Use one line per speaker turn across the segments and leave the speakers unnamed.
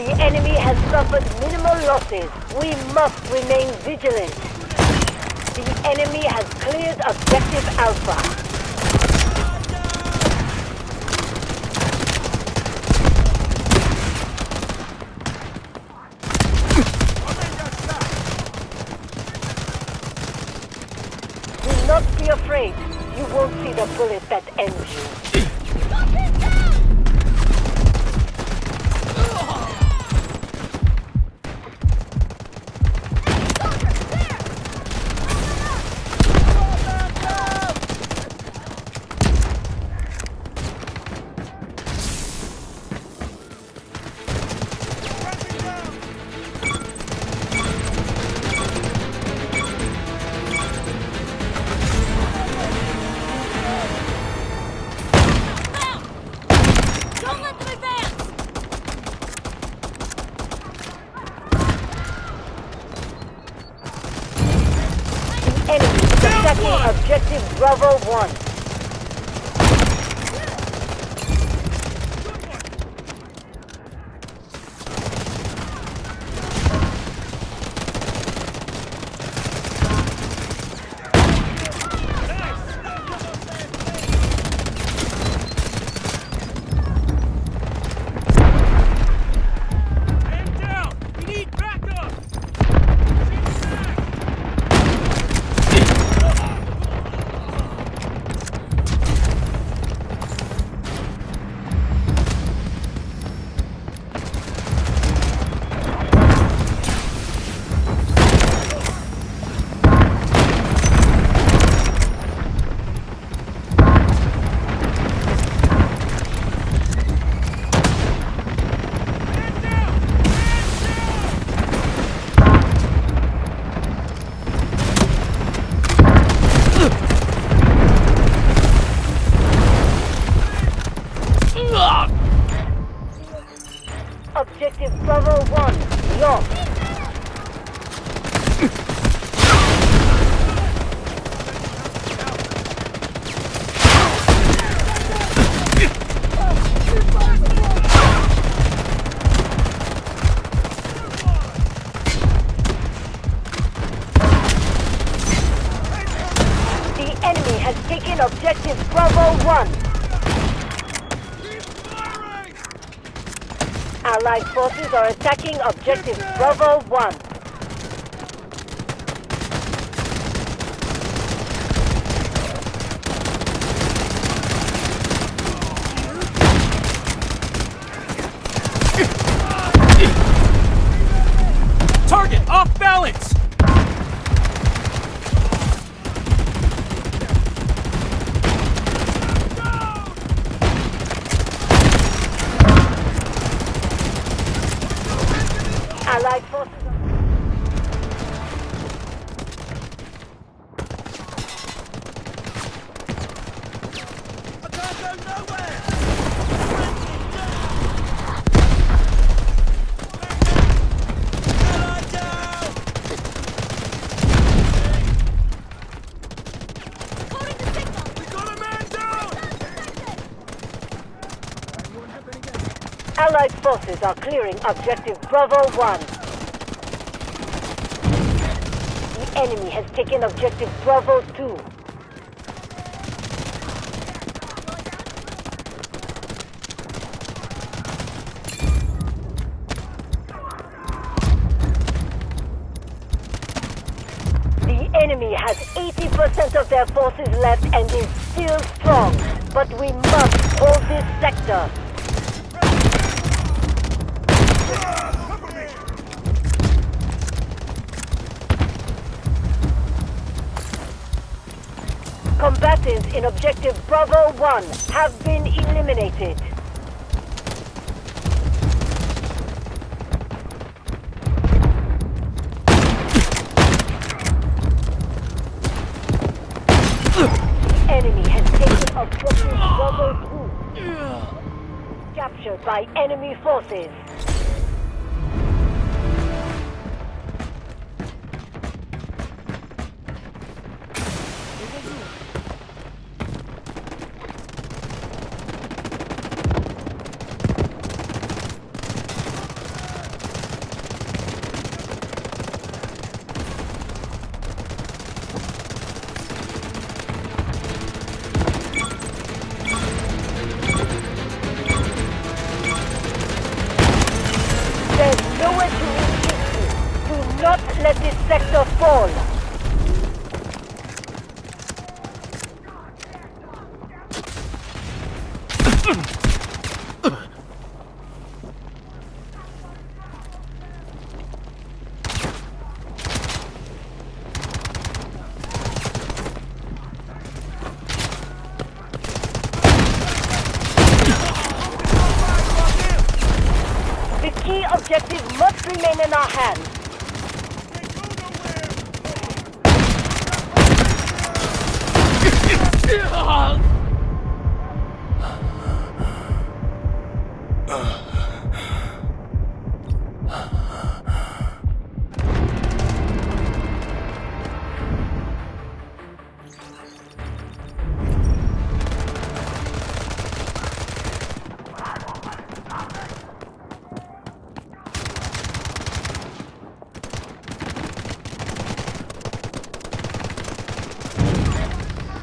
The enemy has suffered minimal losses. We must remain vigilant. The enemy has cleared objective Alpha. Do not be afraid. You won't see the bullet that ends you. Enemy attacking objective Bravo 1. Objective Bravo 1, lost. The enemy has taken objective Bravo 1. Allied forces are attacking objective Bravo 1.
Target off balance!
Allied forces Allied forces are clearing objective Bravo 1. The enemy has taken objective Bravo 2. The enemy has 80% of their forces left and is still strong, but we must hold this sector. Combatants in objective Bravo 1 have been eliminated. The enemy has taken objective Bravo 2. Captured by enemy forces. let this sector fall. The key objective must remain in our hands.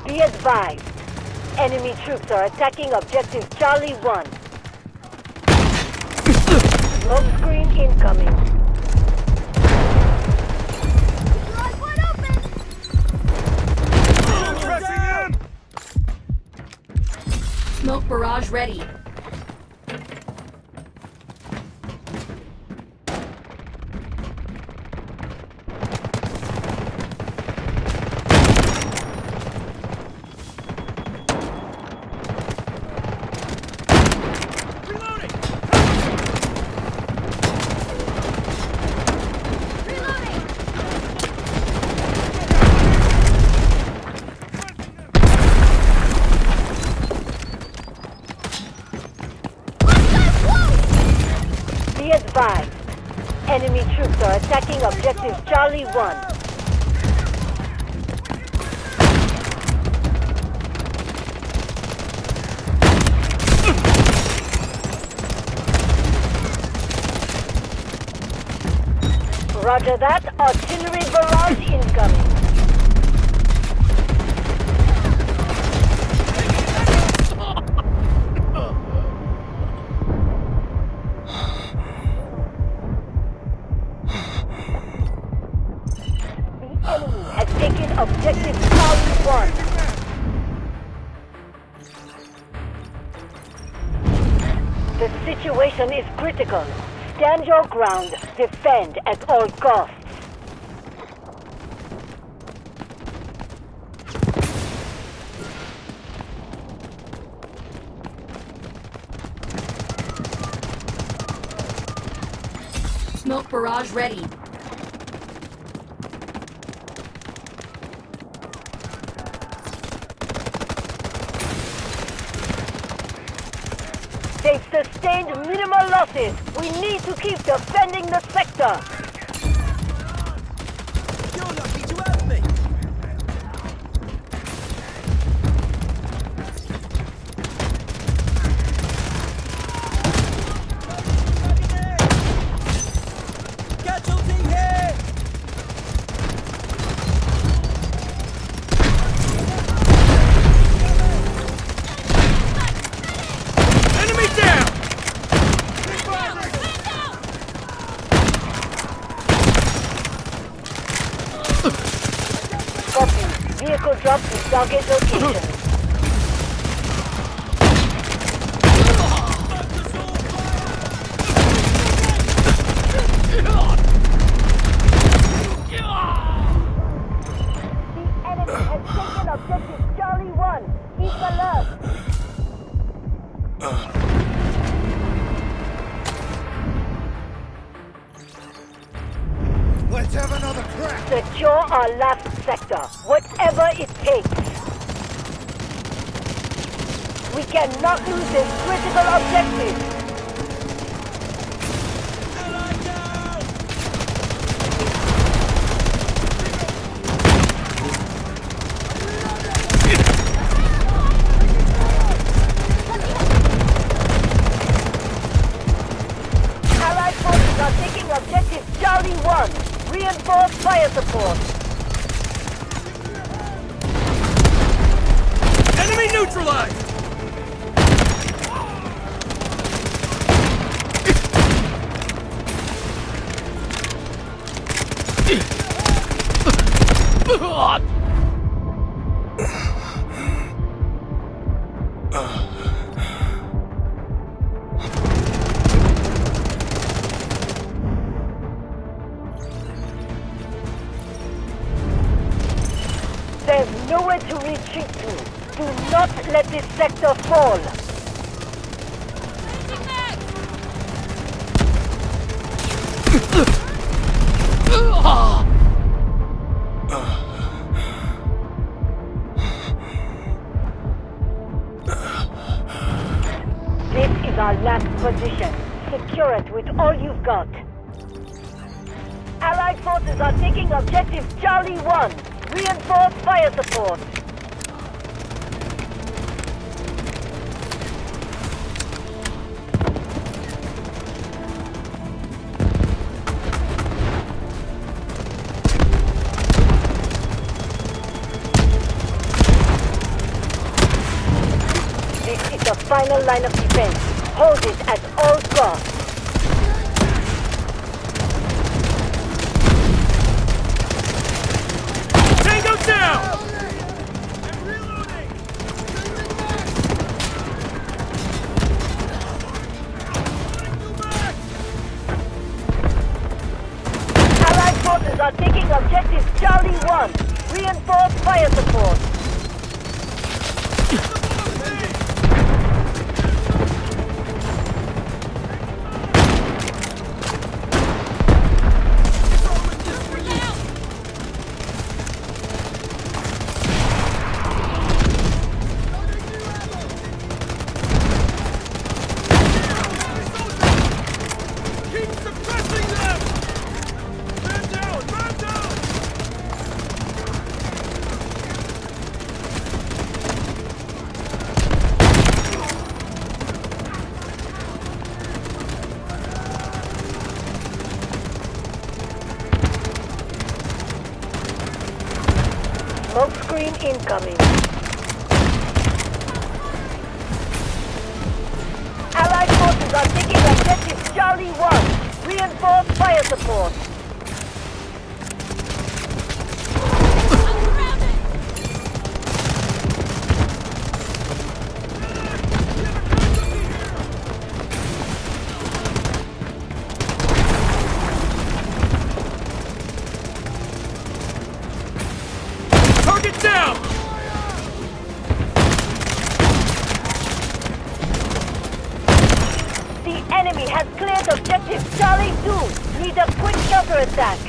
Be advised, enemy troops are attacking objective Charlie 1. Smoke screen incoming.
Wide open!
Pressing in!
Smoke barrage ready.
Reloading!
Reloading!
Be advised, enemy troops are attacking objective Charlie 1. Roger that, artillery barrage incoming. The enemy has taken objective Charlie 1. The situation is critical. Stand your ground. Defend at all costs.
Smoke barrage ready.
They've sustained minimal losses. We need to keep defending the sector.
You're lucky to have me! Casualty here! Enemy down!
Copy. Vehicle drop to target location. The enemy has taken objective Charlie 1. Keep alert.
Let's have another crack!
Secure our last sector, whatever it takes. We cannot lose this critical objective. Allied forces are taking objective Charlie 1. Reinforce fire support.
Enemy neutralized!
There's nowhere to retreat to. Do not let this sector fall. This is our last position. Secure it with all you've got. Allied forces are taking objective Charlie 1. Reinforce fire support. This is the final line of defense. Hold it at all costs.
Tango down! I'm reloading!
Allied forces are taking objective Charlie 1. Reinforce fire support.
Keep suppressing them! Man down! Man down!
Smoke screen incoming. Allied forces are taking objective Charlie 1. Reinforce fire support.
Target down!
The enemy has cleared objective Charlie 2. Need a quick counterattack.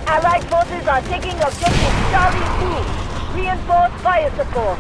Allied forces are taking objective Charlie 2. Reinforce fire support.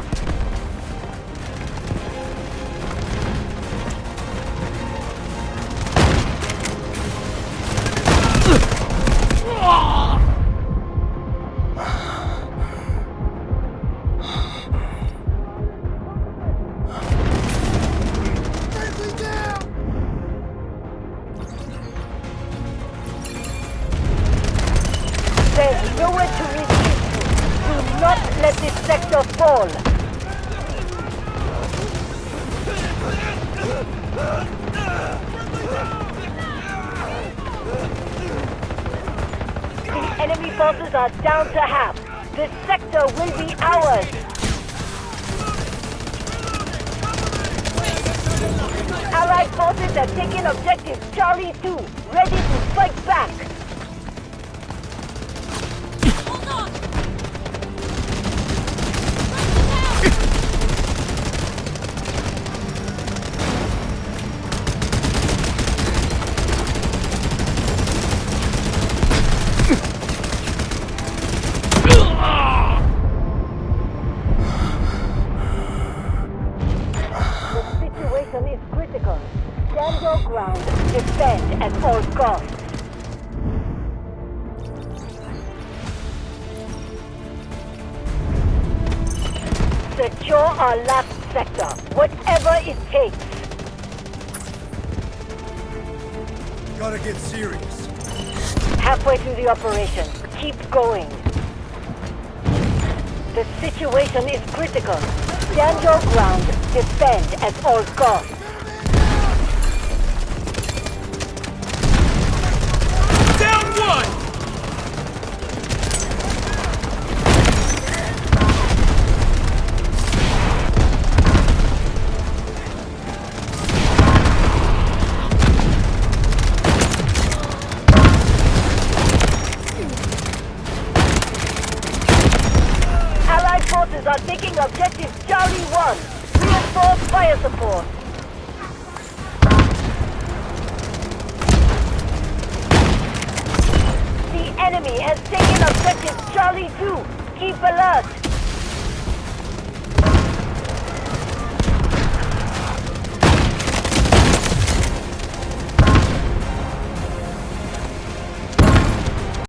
There's nowhere to retreat to. Do not let this sector fall. The enemy forces are down to half. This sector will be ours. Allied forces have taken objective Charlie 2, ready to fight back. Is critical. Stand your ground. Defend at all costs. Secure our last sector, whatever it takes.
Gotta get serious.
Halfway through the operation. Keep going. The situation is critical. Stand your ground. Defend at all costs.
Down one!
Allied forces are taking objective Charlie 1. Reinforce fire support. The enemy has taken objective Charlie 2. Keep alert.